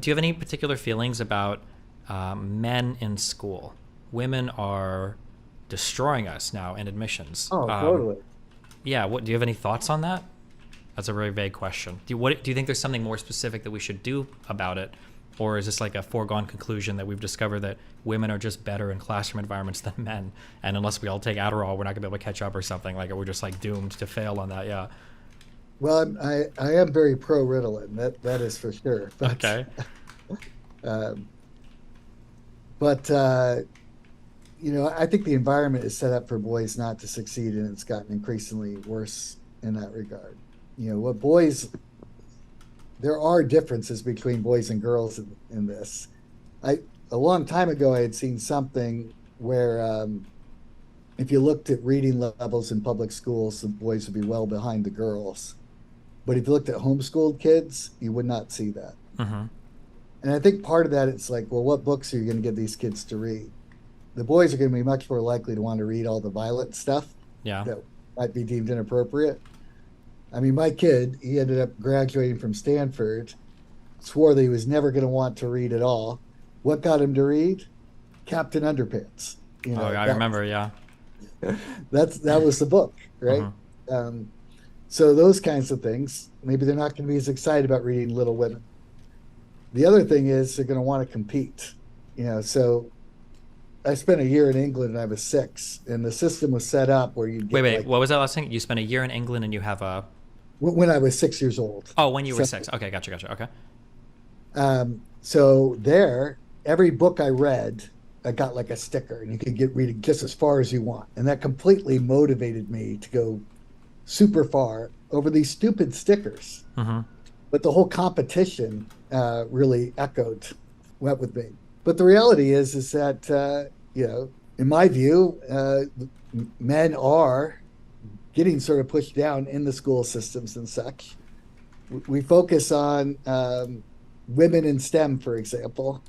do you have any particular feelings about men in school? Women are destroying us now in admissions. Oh, totally. Yeah. What do you have any thoughts on that? That's a very vague question. Do you think there's something more specific that we should do about it, or is this like a foregone conclusion that we've discovered that women are just better in classroom environments than men, and unless we all take Adderall, we're not gonna be able to catch up or something? Like, we're just like doomed to fail on that. Yeah. Well, I am very pro Ritalin. That is for sure. Okay. Um, but I think the environment is set up for boys not to succeed, and it's gotten increasingly worse in that regard. What boys There are differences between boys and girls in this. I A long time ago I had seen something where if you looked at reading levels in public schools, the boys would be well behind the girls. But if you looked at homeschooled kids, you would not see that. Mm-hmm. And I think part of that, it's like, well, what books are you going to get these kids to read? The boys are going to be much more likely to want to read all the violent stuff Yeah. that might be deemed inappropriate. I mean, my kid, he ended up graduating from Stanford, swore that he was never going to want to read at all. What got him to read? Captain Underpants. Oh, I remember. Yeah. That was the book, right? Mm-hmm. So those kinds of things, maybe they're not going to be as excited about reading Little Women. The other thing is they're going to want to compete. So I spent a year in England and I was 6, and the system was set up where you Wait. What was that last thing? You spent a year in England and you have a. when I was 6 years old. Oh, when you were 6. Okay, gotcha. Okay. So there, every book I read, I got like a sticker, and you could get reading just as far as you want, and that completely motivated me to go super far over these stupid stickers. Mm-hmm. But the whole competition really went with me. But the reality is that in my view, men are getting sort of pushed down in the school systems and such. We focus on women in STEM, for example,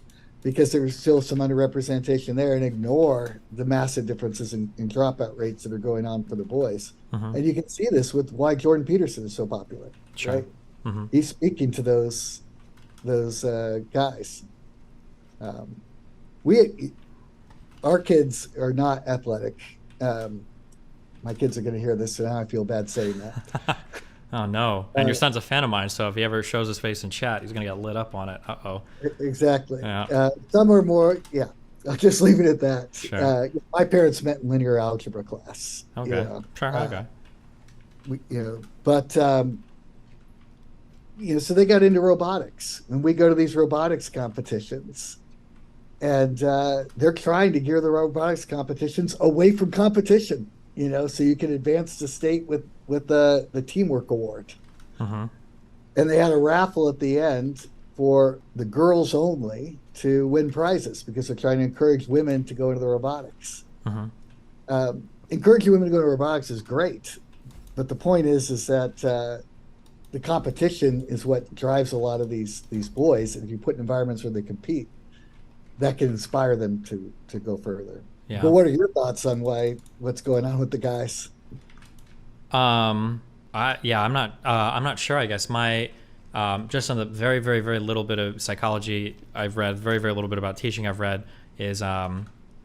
because there's still some underrepresentation there, and ignore the massive differences in dropout rates that are going on for the boys. Mm-hmm. And you can see this with why Jordan Peterson is so popular. Sure. Right? Mm-hmm. He's speaking to those guys. Our kids are not athletic. My kids are going to hear this, so now I feel bad saying that. Oh, no. And your son's a fan of mine, so if he ever shows his face in chat, he's going to get lit up on it. Uh-oh. Exactly. Yeah. Some are more, I'll just leave it at that. Sure. My parents met in linear algebra class. Okay. Sure. Okay. So they got into robotics, and we go to these robotics competitions, and they're trying to gear the robotics competitions away from competition, so you can advance to state with the teamwork award. Mm-hmm. And they had a raffle at the end for the girls only to win prizes, because they're trying to encourage women to go into the robotics. Mm-hmm. Encouraging women to go to robotics is great, but the point is that the competition is what drives a lot of these boys, and if you put in environments where they compete, that can inspire them to go further. Yeah. But what are your thoughts on what's going on with the guys? I'm not sure. I guess my just on the very, very, very little bit of psychology I've read, very, very little bit about teaching I've read, is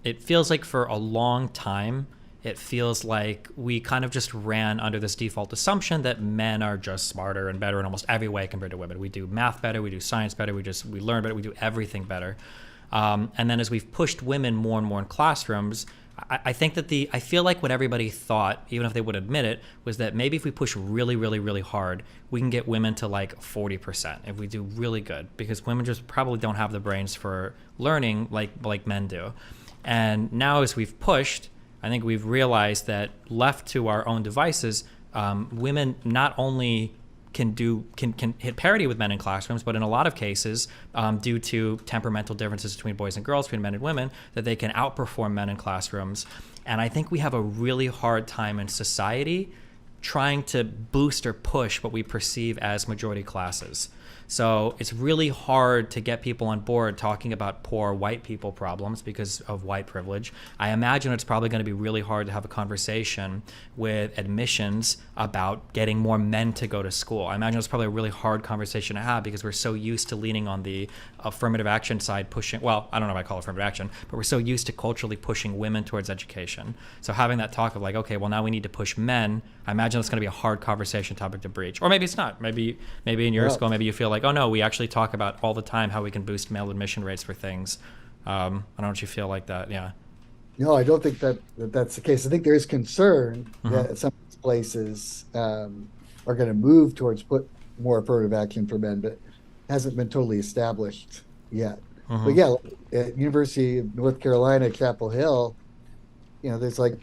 it feels like for a long time, it feels like we kind of just ran under this default assumption that men are just smarter and better in almost every way compared to women. We do math better, we do science better, we learn better, we do everything better. And then as we've pushed women more and more in classrooms, I think that I feel like what everybody thought, even if they would admit it, was that maybe if we push really, really, really hard, we can get women to like 40% if we do really good, because women just probably don't have the brains for learning like men do. And now as we've pushed, I think we've realized that left to our own devices, women not only can hit parity with men in classrooms, but in a lot of cases, due to temperamental differences between boys and girls, between men and women, that they can outperform men in classrooms. And I think we have a really hard time in society trying to boost or push what we perceive as majority classes. So it's really hard to get people on board talking about poor white people problems because of white privilege. I imagine it's probably going to be really hard to have a conversation with admissions about getting more men to go to school. I imagine it's probably a really hard conversation to have because we're so used to leaning on the affirmative action side pushing, well, I don't know if I call it affirmative action, but we're so used to culturally pushing women towards education. So having that talk of like, okay, well, now we need to push men, I imagine it's going to be a hard conversation topic to breach. Or maybe it's not. Maybe in your school, maybe you feel like, oh no, we actually talk about all the time how we can boost male admission rates for things. I don't know if you feel like that. Yeah. No, I don't think that's the case. I think there is concern that some of these places are going to move towards put more affirmative action for men, but it hasn't been totally established yet. But yeah, at University of North Carolina, Chapel Hill, there's like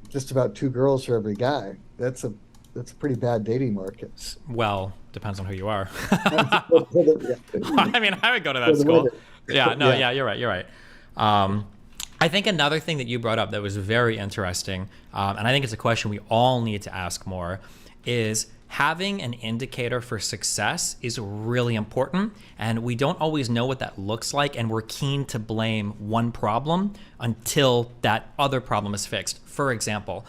just about 2 girls for every guy. That's a pretty bad dating market. Well, depends on who you are. Yeah. I mean, I would go to that school. Yeah, no, yeah, you're right. I think another thing that you brought up that was very interesting, and I think it's a question we all need to ask more, is having an indicator for success is really important, and we don't always know what that looks like, and we're keen to blame one problem until that other problem is fixed. For example,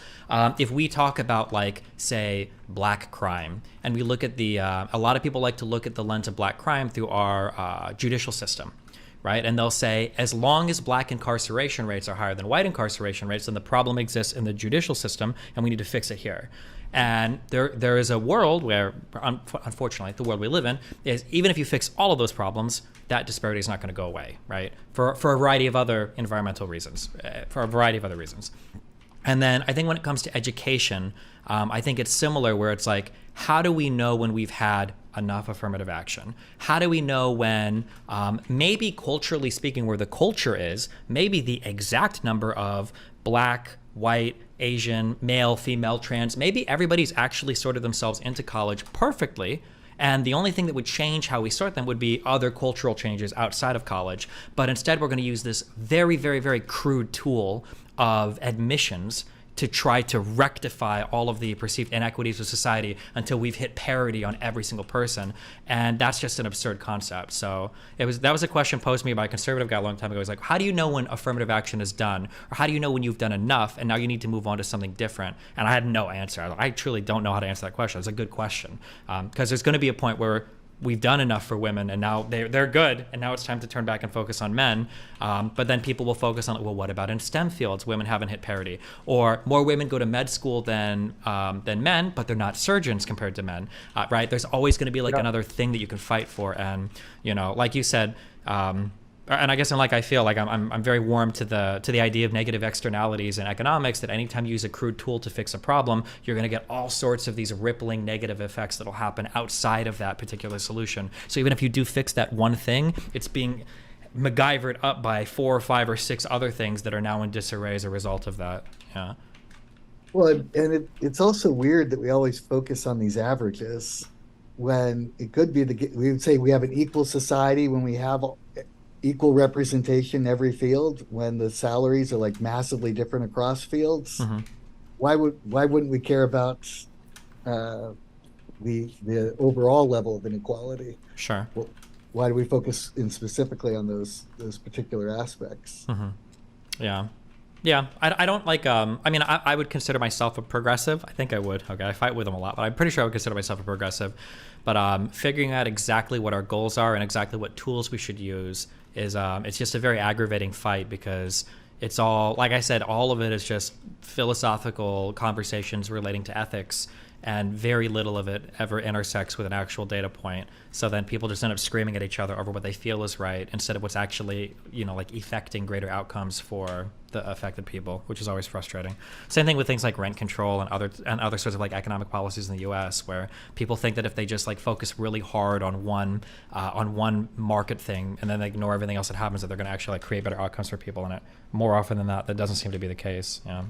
if we talk about, like, say, black crime, and we look at a lot of people like to look at the lens of black crime through our judicial system. Right? And they'll say, as long as black incarceration rates are higher than white incarceration rates, then the problem exists in the judicial system, and we need to fix it here. And there is a world where, unfortunately, the world we live in is, even if you fix all of those problems, that disparity is not going to go away, right? For a variety of other environmental reasons, for a variety of other reasons. And then I think when it comes to education, I think it's similar, where it's like, how do we know when we've had enough affirmative action? How do we know when, maybe culturally speaking, where the culture is, maybe the exact number of black, white, Asian, male, female, trans, maybe everybody's actually sorted themselves into college perfectly, and the only thing that would change how we sort them would be other cultural changes outside of college. But instead, we're going to use this very, very, very crude tool of admissions to try to rectify all of the perceived inequities of society until we've hit parity on every single person. And that's just an absurd concept. So that was a question posed to me by a conservative guy a long time ago. He's like, how do you know when affirmative action is done? Or how do you know when you've done enough and now you need to move on to something different? And I had no answer. I truly don't know how to answer that question. It's a good question. Because there's going to be a point where we've done enough for women and now they're good, and now it's time to turn back and focus on men. But then people will focus on, well, what about in STEM fields? Women haven't hit parity. Or more women go to med school than men, but they're not surgeons compared to men, right? There's always going to be like another thing that you can fight for. And, like you said, and I guess I feel like I'm very warm to the idea of negative externalities in economics, that anytime you use a crude tool to fix a problem, you're going to get all sorts of these rippling negative effects that'll happen outside of that particular solution. So even if you do fix that one thing, it's being MacGyvered up by 4 or 5 or 6 other things that are now in disarray as a result of that. Yeah. Well, and it's also weird that we always focus on these averages when it could be we would say we have an equal society when we have equal representation in every field, when the salaries are like massively different across fields. Why wouldn't we care about the overall level of inequality? Sure. Well, why do we focus in specifically on those particular aspects? Yeah. I don't like, I would consider myself a progressive. I think I would. Okay. I fight with them a lot, but I'm pretty sure I would consider myself a progressive. But figuring out exactly what our goals are and exactly what tools we should use is, it's just a very aggravating fight, because it's all, like I said, all of it is just philosophical conversations relating to ethics, and very little of it ever intersects with an actual data point. So then people just end up screaming at each other over what they feel is right, instead of what's actually, like effecting greater outcomes for the affected people, which is always frustrating. Same thing with things like rent control and other sorts of like economic policies in the U.S., where people think that if they just like focus really hard on one market thing and then they ignore everything else that happens, that they're going to actually like create better outcomes for people. And more often than not, that doesn't seem to be the case. Yeah.